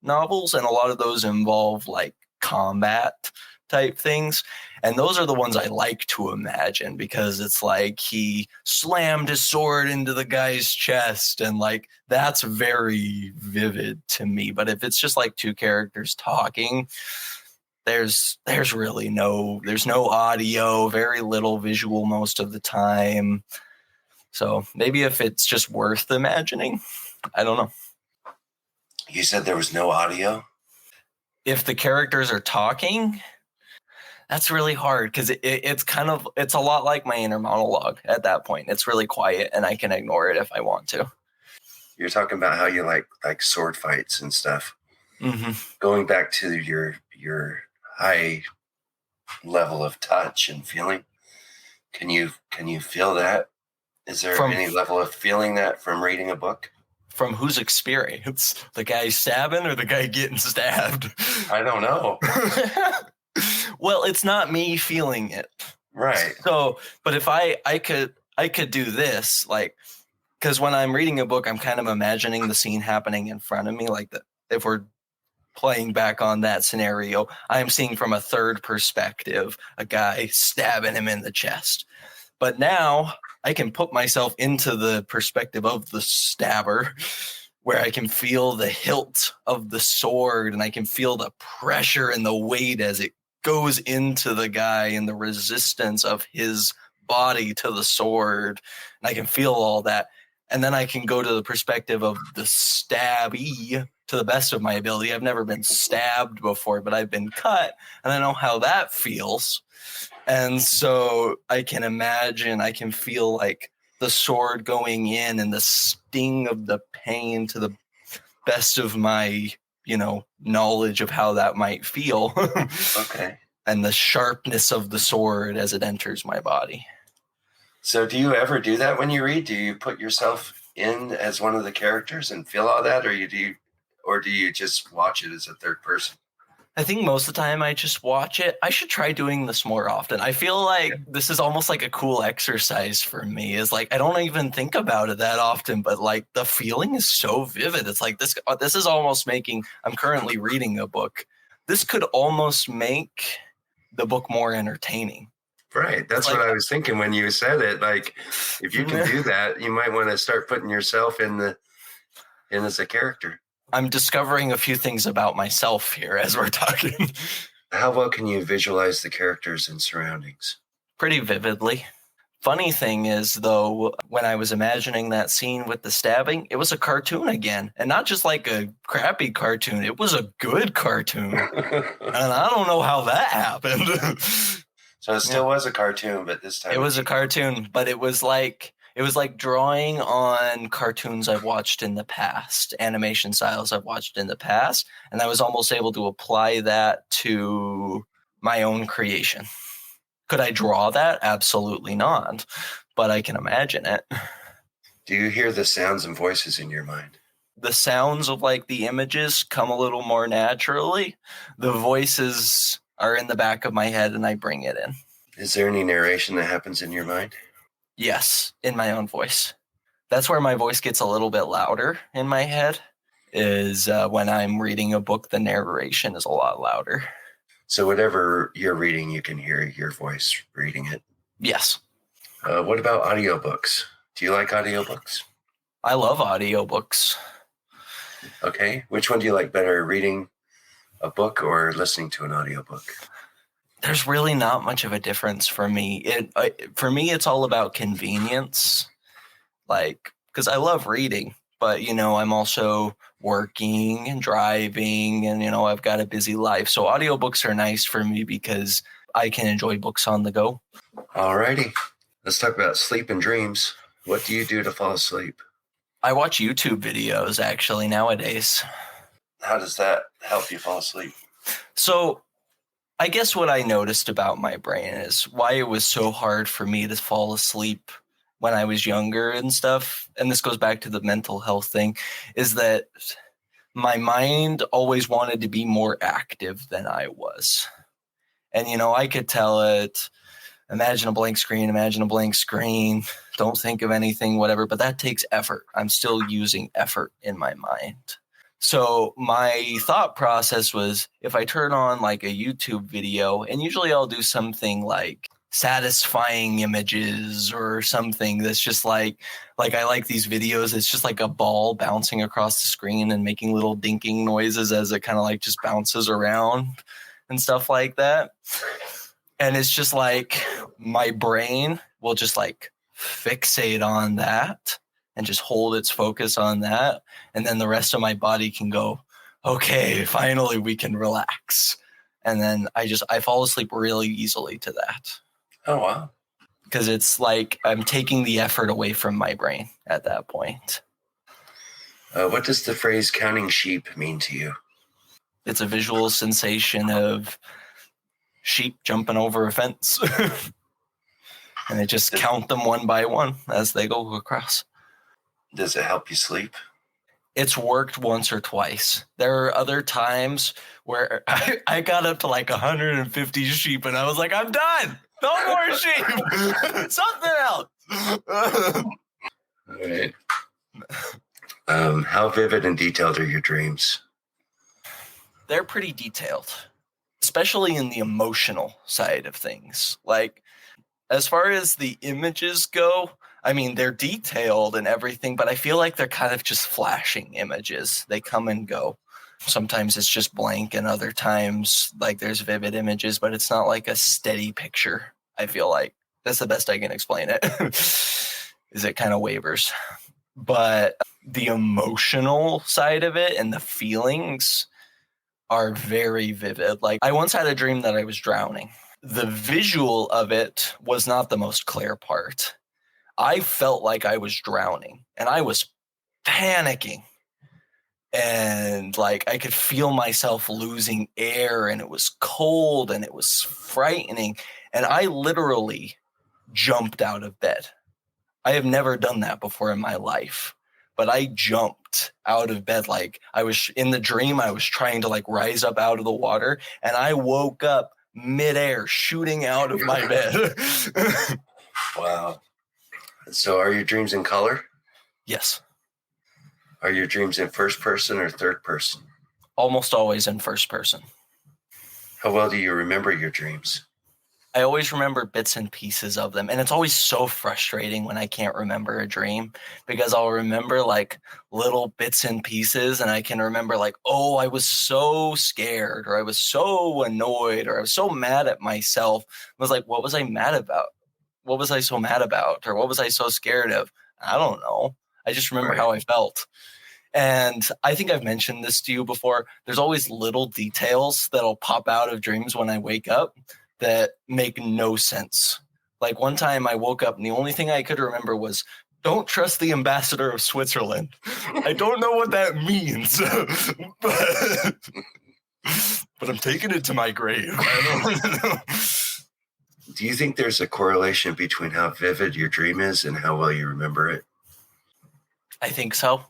novels, and a lot of those involve like combat. type things. And those are the ones I like to imagine, because it's like he slammed his sword into the guy's chest, and like that's very vivid to me. But if it's just like two characters talking, there's really no audio, very little visual most of the time. So maybe if it's just worth imagining, I don't know. You said there was no audio? If the characters are talking, that's really hard, because it's a lot like my inner monologue at that point. It's really quiet and I can ignore it if I want to. You're talking about how you like sword fights and stuff. Mm-hmm. Going back to your high level of touch and feeling, can you feel that? Is there any level of feeling that from reading a book? From whose experience? The guy stabbing or the guy getting stabbed? I don't know. Well, it's not me feeling it. Right. So, but if I could do this, like, because when I'm reading a book, I'm kind of imagining the scene happening in front of me. Like, if we're playing back on that scenario, I'm seeing from a third perspective, a guy stabbing him in the chest. But now I can put myself into the perspective of the stabber, where I can feel the hilt of the sword and I can feel the pressure and the weight as it goes into the guy and the resistance of his body to the sword. And I can feel all that. And then I can go to the perspective of the stabbee to the best of my ability. I've never been stabbed before, but I've been cut, and I know how that feels. And so I can imagine, I can feel like the sword going in and the sting of the pain to the best of my, knowledge of how that might feel. Okay. And the sharpness of the sword as it enters my body. So do you ever do that when you read? Do you put yourself in as one of the characters and feel all that, or do you just watch it as a third person? I think most of the time I just watch it. I should try doing this more often. I feel like this is almost like a cool exercise for me. Is like I don't even think about it that often, but like the feeling is so vivid. It's like this is almost making. I'm currently reading a book. This could almost make the book more entertaining. Right. That's what I was thinking when you said it. Like, if you can do that, you might want to start putting yourself in as a character. I'm discovering a few things about myself here as we're talking. How well can you visualize the characters and surroundings? Pretty vividly. Funny thing is, though, when I was imagining that scene with the stabbing, it was a cartoon again. And not just like a crappy cartoon. It was a good cartoon. And I don't know how that happened. So it still was a cartoon, but this time it was a cartoon, but it was like drawing on cartoons I've watched in the past, animation styles I've watched in the past, and I was almost able to apply that to my own creation. Could I draw that? Absolutely not, but I can imagine it. Do you hear the sounds and voices in your mind? The sounds of like the images come a little more naturally. The voices are in the back of my head and I bring it in. Is there any narration that happens in your mind? Yes, in my own voice. That's where my voice gets a little bit louder in my head, is when I'm reading a book, the narration is a lot louder. So whatever you're reading, you can hear your voice reading it? Yes. What about audiobooks? Do you like audiobooks? I love audiobooks. Okay. Which one do you like better, reading a book or listening to an audiobook? There's really not much of a difference for me. For me, it's all about convenience. Like, because I love reading, but, I'm also working and driving and, I've got a busy life. So audiobooks are nice for me because I can enjoy books on the go. All righty. Let's talk about sleep and dreams. What do you do to fall asleep? I watch YouTube videos, actually, nowadays. How does that help you fall asleep? So I guess what I noticed about my brain is why it was so hard for me to fall asleep when I was younger and stuff. And this goes back to the mental health thing, is that my mind always wanted to be more active than I was. And, I could tell it, imagine a blank screen, don't think of anything, whatever. But that takes effort. I'm still using effort in my mind. So my thought process was, if I turn on like a YouTube video, and usually I'll do something like satisfying images or something that's just like I like these videos. It's just like a ball bouncing across the screen and making little dinking noises as it kind of like just bounces around and stuff like that. And it's just like my brain will just like fixate on that and just hold its focus on that. And then the rest of my body can go, okay, finally we can relax. And then I fall asleep really easily to that. Oh, wow. Because it's like I'm taking the effort away from my brain at that point. What does the phrase counting sheep mean to you? It's a visual sensation of sheep jumping over a fence. And I just count them one by one as they go across. Does it help you sleep? It's worked once or twice. There are other times where I got up to like 150 sheep and I was like, I'm done. No more sheep. Something else. All right. How vivid and detailed are your dreams? They're pretty detailed, especially in the emotional side of things. Like, as far as the images go, I mean, they're detailed and everything, but I feel like they're kind of just flashing images. They come and go. Sometimes it's just blank, and other times, like, there's vivid images, but it's not like a steady picture. I feel like that's the best I can explain it. Is it kind of wavers. But the emotional side of it and the feelings are very vivid. Like, I once had a dream that I was drowning. The visual of it was not the most clear part. I felt like I was drowning and I was panicking. And like I could feel myself losing air, and it was cold and it was frightening. And I literally jumped out of bed. I have never done that before in my life, but I jumped out of bed. Like I was in the dream, I was trying to like rise up out of the water, and I woke up midair shooting out of my bed. Wow. So are your dreams in color? Yes. Are your dreams in first person or third person? Almost always in first person. How well do you remember your dreams? I always remember bits and pieces of them. And it's always so frustrating when I can't remember a dream, because I'll remember like little bits and pieces, and I can remember like, oh, I was so scared, or I was so annoyed, or I was so mad at myself. I was like, what was I mad about? What was I so mad about? Or what was I so scared of? I don't know. I just remember how I felt. And I think I've mentioned this to you before. There's always little details that'll pop out of dreams when I wake up that make no sense. Like one time I woke up and the only thing I could remember was, don't trust the ambassador of Switzerland. I don't know what that means, but I'm taking it to my grave. I don't know. Do you think there's a correlation between how vivid your dream is and how well you remember it? I think so.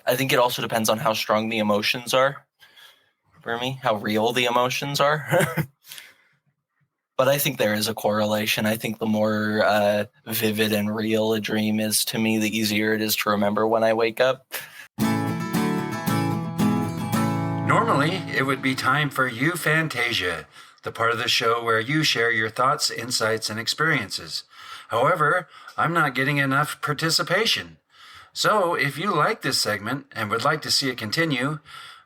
I think it also depends on how strong the emotions are for me, how real the emotions are. But I think there is a correlation. I think the more vivid and real a dream is to me, the easier it is to remember when I wake up. Normally, it would be time for Aphantasia, the part of the show where you share your thoughts, insights, and experiences. However, I'm not getting enough participation. So, if you like this segment and would like to see it continue,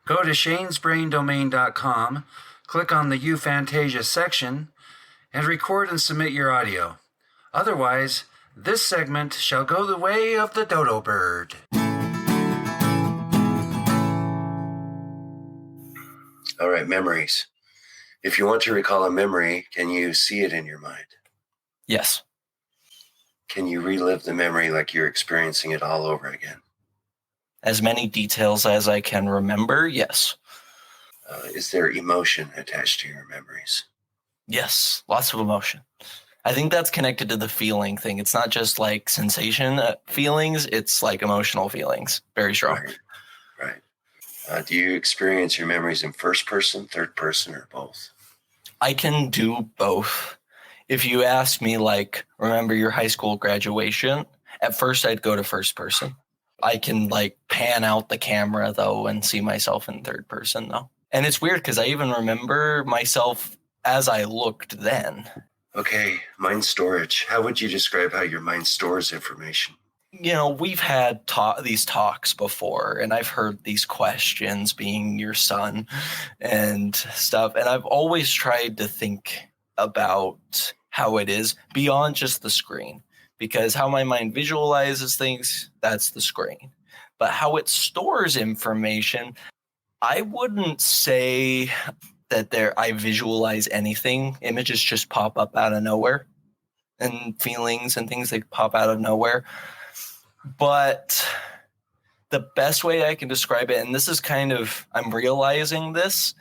go to shanesbraindomain.com, click on the Aphantasia section, and record and submit your audio. Otherwise, this segment shall go the way of the dodo bird. All right, memories. If you want to recall a memory, can you see it in your mind? Yes. Can you relive the memory like you're experiencing it all over again? As many details as I can remember, yes. Is there emotion attached to your memories? Yes, lots of emotion. I think that's connected to the feeling thing. It's not just like sensation feelings, it's like emotional feelings. Very strong. Right. Do you experience your memories in first person, third person, or both? I can do both. If you ask me, like, remember your high school graduation? At first, I'd go to first person. I can like pan out the camera though and see myself in third person though. And it's weird because I even remember myself as I looked then. Okay, mind storage. How would you describe how your mind stores information? We've had these talks before, and I've heard these questions, being your son and stuff. And I've always tried to think about how it is beyond just the screen, because how my mind visualizes things, that's the screen. But how it stores information, I wouldn't say that I visualize anything. Images just pop up out of nowhere, and feelings and things, they pop out of nowhere. But the best way I can describe it, and this is I'm realizing this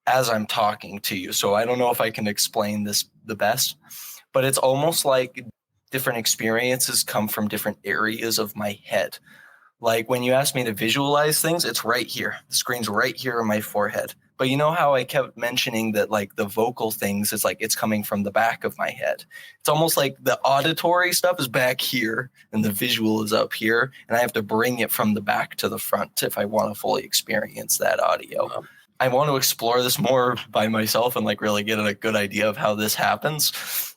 as I'm talking to you, so I don't know if I can explain this the best, but it's almost like different experiences come from different areas of my head. Like when you ask me to visualize things, it's right here. The screen's right here on my forehead. But you know how I kept mentioning that like the vocal things, it's like it's coming from the back of my head. It's almost like the auditory stuff is back here and the visual is up here. And I have to bring it from the back to the front if I want to fully experience that audio. I want to explore this more by myself and like really get a good idea of how this happens.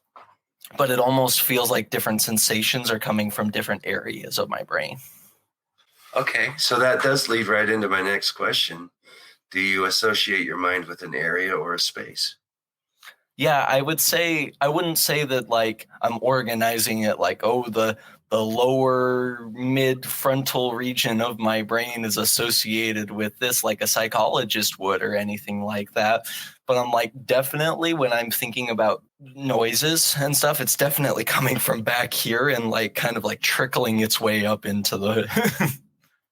But it almost feels like different sensations are coming from different areas of my brain. Okay, so that does lead right into my next question. Do you associate your mind with an area or a space? Yeah, I wouldn't say that like I'm organizing it like, oh, the lower mid frontal region of my brain is associated with this like a psychologist would or anything like that. But I'm like, definitely when I'm thinking about noises and stuff, it's definitely coming from back here and like kind of like trickling its way up into the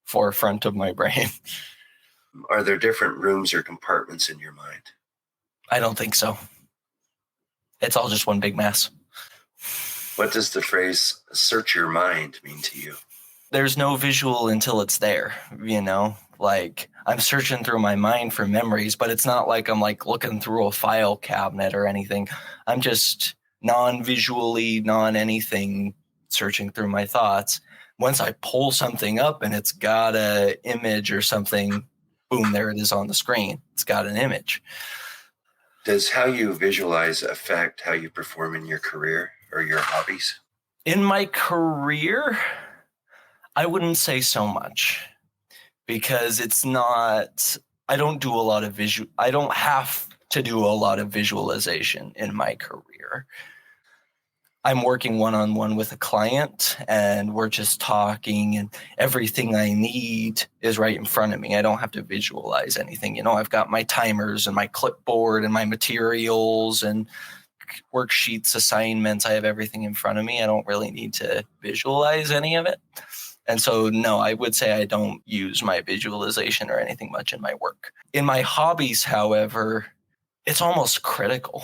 forefront of my brain. Are there different rooms or compartments in your mind? I don't think so. It's all just one big mess. What does the phrase search your mind mean to you? There's no visual until it's there, like I'm searching through my mind for memories, but it's not like I'm like looking through a file cabinet or anything. I'm just non-visually, non-anything searching through my thoughts. Once I pull something up and it's got an image or something, boom, there it is on the screen. It's got an image. Does how you visualize affect how you perform in your career or your hobbies? In my career, I wouldn't say so much because I don't have to do a lot of visualization in my career. I'm working one-on-one with a client and we're just talking and everything I need is right in front of me. I don't have to visualize anything. I've got my timers and my clipboard and my materials and worksheets, assignments. I have everything in front of me. I don't really need to visualize any of it. And so, no, I would say I don't use my visualization or anything much in my work. In my hobbies, however, it's almost critical.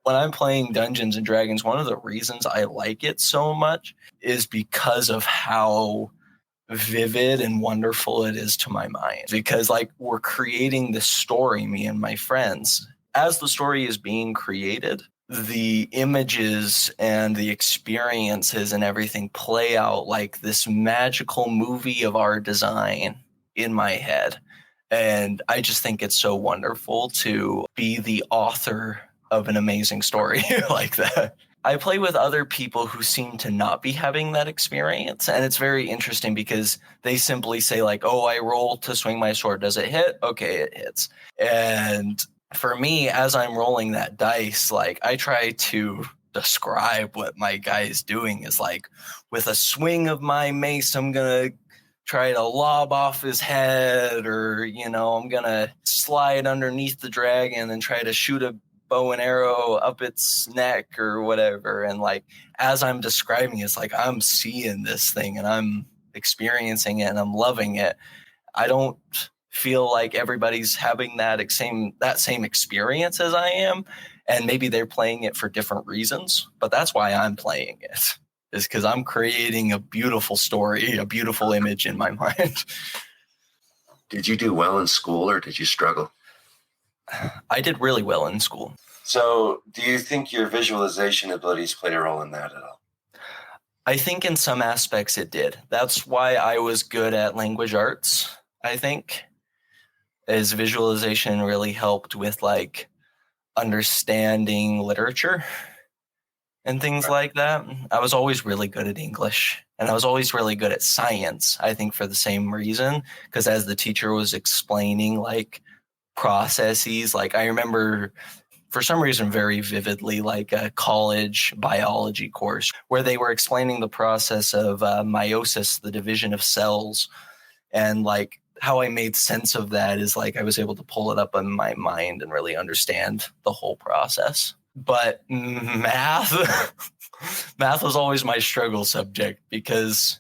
When I'm playing Dungeons and Dragons, one of the reasons I like it so much is because of how vivid and wonderful it is to my mind. Because like we're creating this story, me and my friends. As the story is being created, the images and the experiences and everything play out like this magical movie of our design in my head. And I just think it's so wonderful to be the author of an amazing story like that. I play with other people who seem to not be having that experience. And it's very interesting because they simply say like, oh, I roll to swing my sword. Does it hit? Okay, it hits. And for me, as I'm rolling that dice, like I try to describe what my guy is doing is like with a swing of my mace, I'm going to try to lob off his head or, I'm going to slide underneath the dragon and try to shoot a bow and arrow up its neck or whatever. And like, as I'm describing it, it's like, I'm seeing this thing and I'm experiencing it and I'm loving it. I don't feel like everybody's having that same experience as I am. And maybe they're playing it for different reasons, but that's why I'm playing it, is because I'm creating a beautiful story, a beautiful image in my mind. Did you do well in school or did you struggle? I did really well in school. So do you think your visualization abilities played a role in that at all? I think in some aspects it did. That's why I was good at language arts, I think, is visualization really helped with like understanding literature and things like that. I was always really good at English, and I was always really good at science, I think, for the same reason, because as the teacher was explaining like processes, like I remember for some reason very vividly like a college biology course where they were explaining the process of meiosis, the division of cells, and like how I made sense of that is like I was able to pull it up in my mind and really understand the whole process. But math, math was always my struggle subject because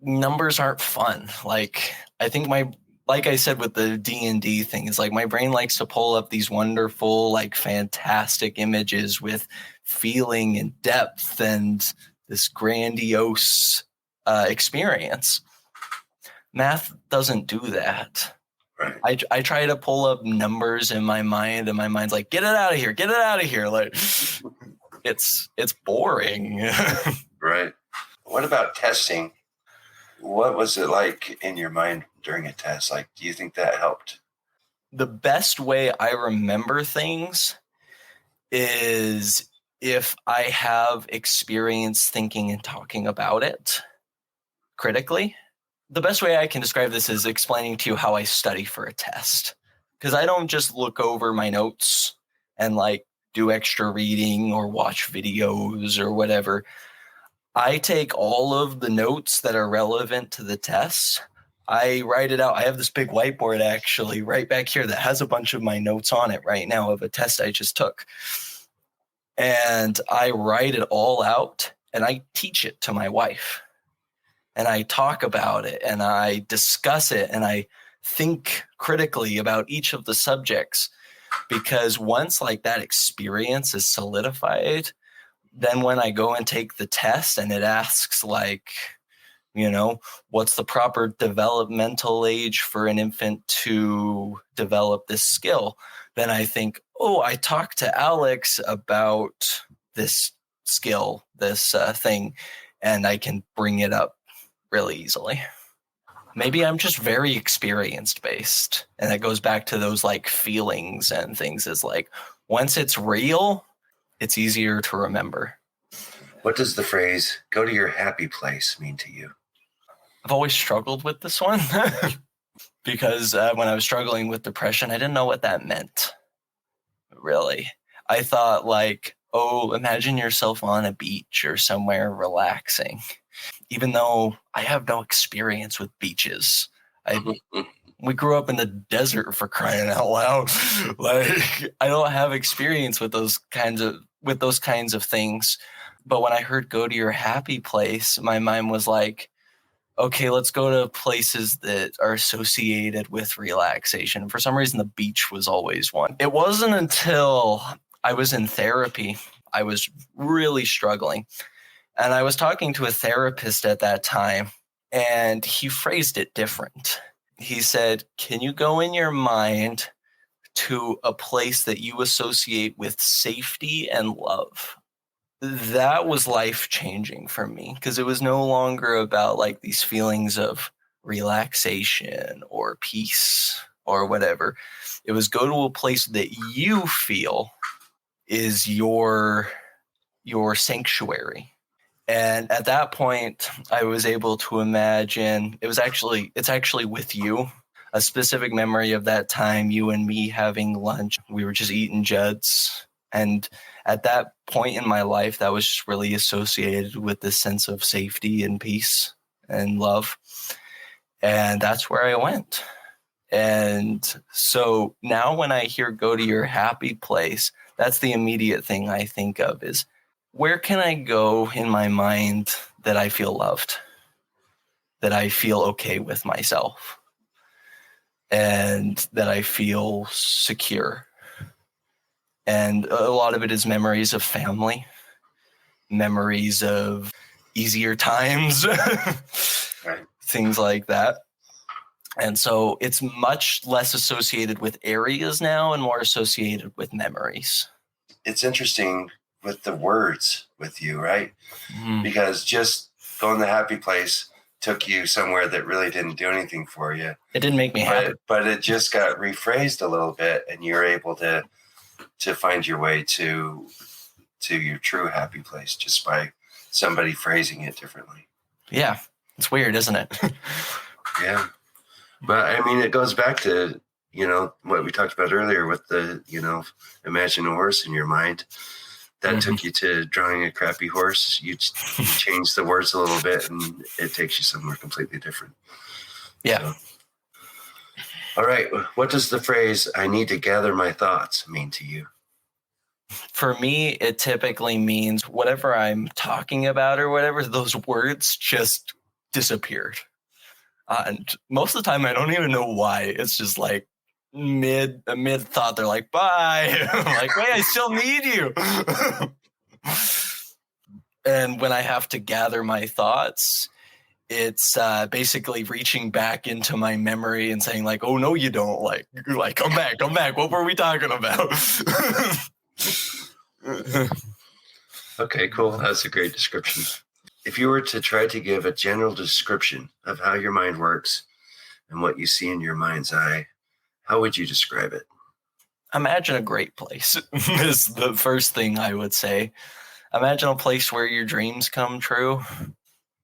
numbers aren't fun. Like I think like I said with the D&D thing, is like my brain likes to pull up these wonderful, like fantastic images with feeling and depth and this grandiose experience. Math doesn't do that. Right. I try to pull up numbers in my mind, and my mind's like, get it out of here, get it out of here. Like it's boring. Right. What about testing? What was it like in your mind during a test? Like, do you think that helped? The best way I remember things is if I have experience thinking and talking about it critically. The best way I can describe this is explaining to you how I study for a test. Because I don't just look over my notes and like do extra reading or watch videos or whatever. I take all of the notes that are relevant to the test. I write it out. I have this big whiteboard actually right back here that has a bunch of my notes on it right now of a test I just took. And I write it all out and I teach it to my wife. And I talk about it and I discuss it and I think critically about each of the subjects, because once like that experience is solidified, then when I go and take the test and it asks like, what's the proper developmental age for an infant to develop this skill? Then I think, oh, I talked to Alex about this skill, this thing, and I can bring it up really easily. Maybe I'm just very experienced based. And that goes back to those like feelings and things, is like once it's real, it's easier to remember. What does the phrase "go to your happy place" mean to you? I've always struggled with this one because when I was struggling with depression, I didn't know what that meant. Really. I thought like, oh, imagine yourself on a beach or somewhere relaxing. Even though I have no experience with beaches. We grew up in the desert, for crying out loud. Like I don't have experience with those kinds of things. But when I heard "go to your happy place," my mind was like, okay, let's go to places that are associated with relaxation. For some reason, the beach was always one. It wasn't until I was in therapy, I was really struggling. And I was talking to a therapist at that time, and he phrased it different. He said, can you go in your mind to a place that you associate with safety and love? That was life-changing for me, because it was no longer about like these feelings of relaxation or peace or whatever. It was go to a place that you feel is your sanctuary. And at that point, I was able to imagine it's actually with you. A specific memory of that time, you and me having lunch. We were just eating Judd's. And at that point in my life, that was just really associated with this sense of safety and peace and love. And that's where I went. And so now when I hear "go to your happy place," that's the immediate thing I think of is, where can I go in my mind that I feel loved, that I feel okay with myself, and that I feel secure? And a lot of it is memories of family, memories of easier times, Right. Things like that. And so it's much less associated with areas now and more associated with memories. It's interesting with the words with you, right? Mm. Because just going to the happy place took you somewhere that really didn't do anything for you. It didn't make me happy. But it just got rephrased a little bit, and you're able to find your way to your true happy place just by somebody phrasing it differently. Yeah, it's weird, isn't it? Yeah. But I mean, it goes back to, what we talked about earlier with the, imagine a horse in your mind. That took you to drawing a crappy horse. You change the words a little bit and it takes you somewhere completely different. Yeah. So. All right. What does the phrase, I need to gather my thoughts, mean to you? For me, it typically means whatever I'm talking about or whatever, those words just disappeared. And most of the time, I don't even know why. It's just like mid thought, they're like, bye. I'm like, wait, I still need you. And when I have to gather my thoughts, it's basically reaching back into my memory and saying like, oh, no, you don't. Like, come back. What were we talking about? Okay, cool. That's a great description. If you were to try to give a general description of how your mind works and what you see in your mind's eye, how would you describe it? Imagine a great place is the first thing I would say. Imagine a place where your dreams come true,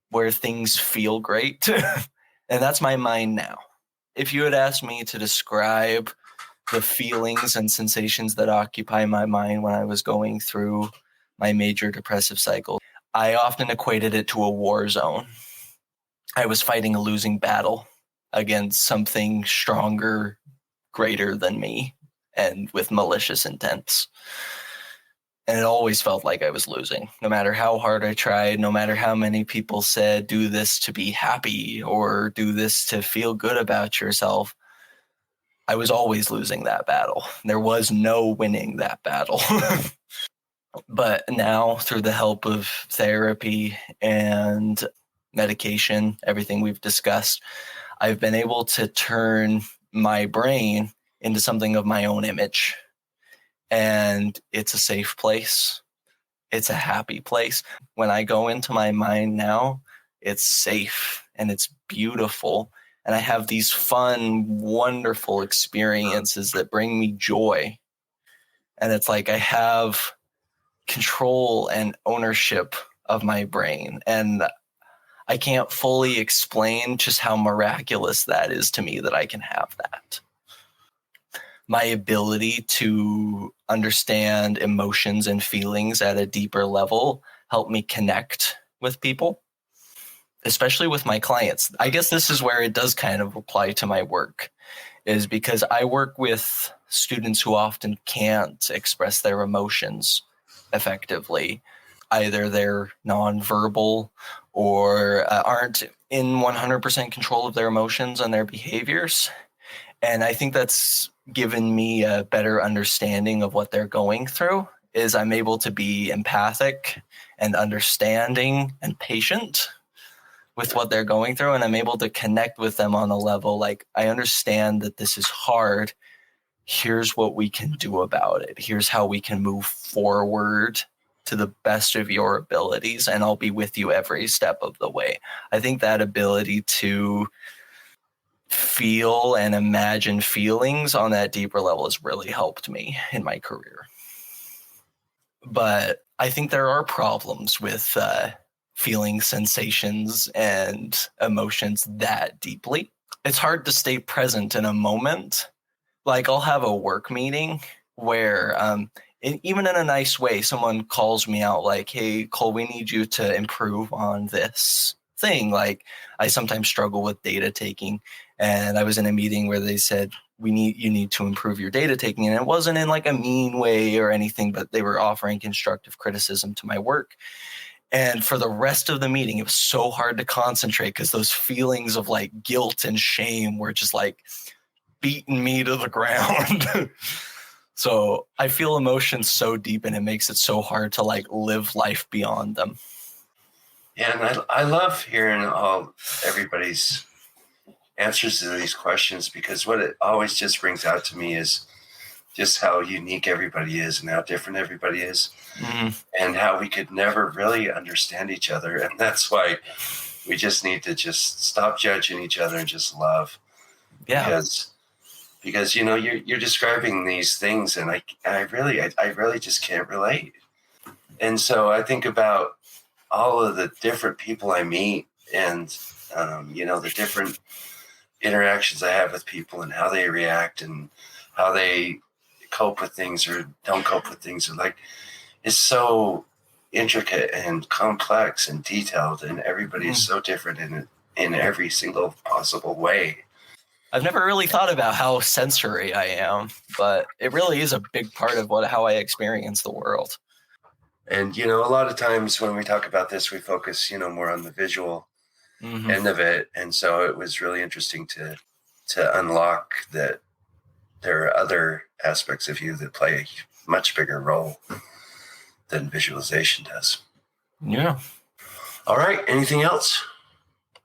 where things feel great. And that's my mind now. If you had asked me to describe the feelings and sensations that occupy my mind when I was going through my major depressive cycle, I often equated it to a war zone. I was fighting a losing battle against something stronger, greater than me, and with malicious intents. And it always felt like I was losing, no matter how hard I tried, no matter how many people said, do this to be happy or do this to feel good about yourself. I was always losing that battle. There was no winning that battle. But now, through the help of therapy and medication, everything we've discussed, I've been able to turn my brain into something of my own image. And it's a safe place. It's a happy place. When I go into my mind now, it's safe and it's beautiful. And I have these fun, wonderful experiences that bring me joy. And it's like I have control and ownership of my brain. And I can't fully explain just how miraculous that is to me that I can have that. My ability to understand emotions and feelings at a deeper level help me connect with people, especially with my clients. I guess this is where it does kind of apply to my work, is because I work with students who often can't express their emotions effectively. Either they're nonverbal or aren't in 100% control of their emotions and their behaviors. And I think that's given me a better understanding of what they're going through, is I'm able to be empathic and understanding and patient with what they're going through. And I'm able to connect with them on a level like, I understand that this is hard. Here's what we can do about it. Here's how we can move forward to the best of your abilities. And I'll be with you every step of the way. I think that ability to feel and imagine feelings on that deeper level has really helped me in my career. But I think there are problems with feeling sensations and emotions that deeply. It's hard to stay present in a moment. Like I'll have a work meeting where even in a nice way, someone calls me out like, hey, Cole, we need you to improve on this thing. Like I sometimes struggle with data taking. And I was in a meeting where they said, you need to improve your data taking. And it wasn't in like a mean way or anything, but they were offering constructive criticism to my work. And for the rest of the meeting, it was so hard to concentrate because those feelings of like guilt and shame were just like beating me to the ground. So I feel emotions so deep and it makes it so hard to like live life beyond them. Yeah, and I love hearing everybody's answers to these questions, because what it always just brings out to me is just how unique everybody is and how different everybody is, Mm-hmm. and how we could never really understand each other. And that's why we just need to just stop judging each other and just love. Yeah. Because you know, you're describing these things, and I really just can't relate. And so I think about all of the different people I meet, and you know, the different interactions I have with people and how they react and how they cope with things or don't cope with things. And like, it's so intricate and complex and detailed, and everybody is so different in every single possible way. I've never really thought about how sensory I am, but it really is a big part of how I experience the world. And, you know, a lot of times when we talk about this, we focus, you know, more on the visual end of it. And so it was really interesting to unlock that there are other aspects of you that play a much bigger role than visualization does. Yeah. All right. Anything else?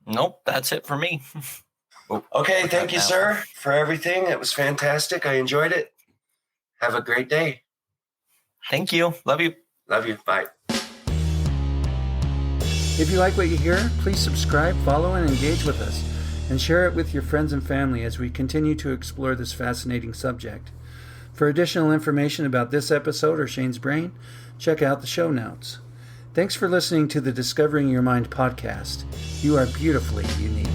Nope. That's it for me. Okay. Thank you, sir, for everything. It was fantastic. I enjoyed it. Have a great day. Thank you. Love you. Love you. Bye. If you like what you hear, please subscribe, follow, and engage with us, and share it with your friends and family as we continue to explore this fascinating subject. For additional information about this episode or Shane's Brain, check out the show notes. Thanks for listening to the Discovering Your Mind podcast. You are beautifully unique.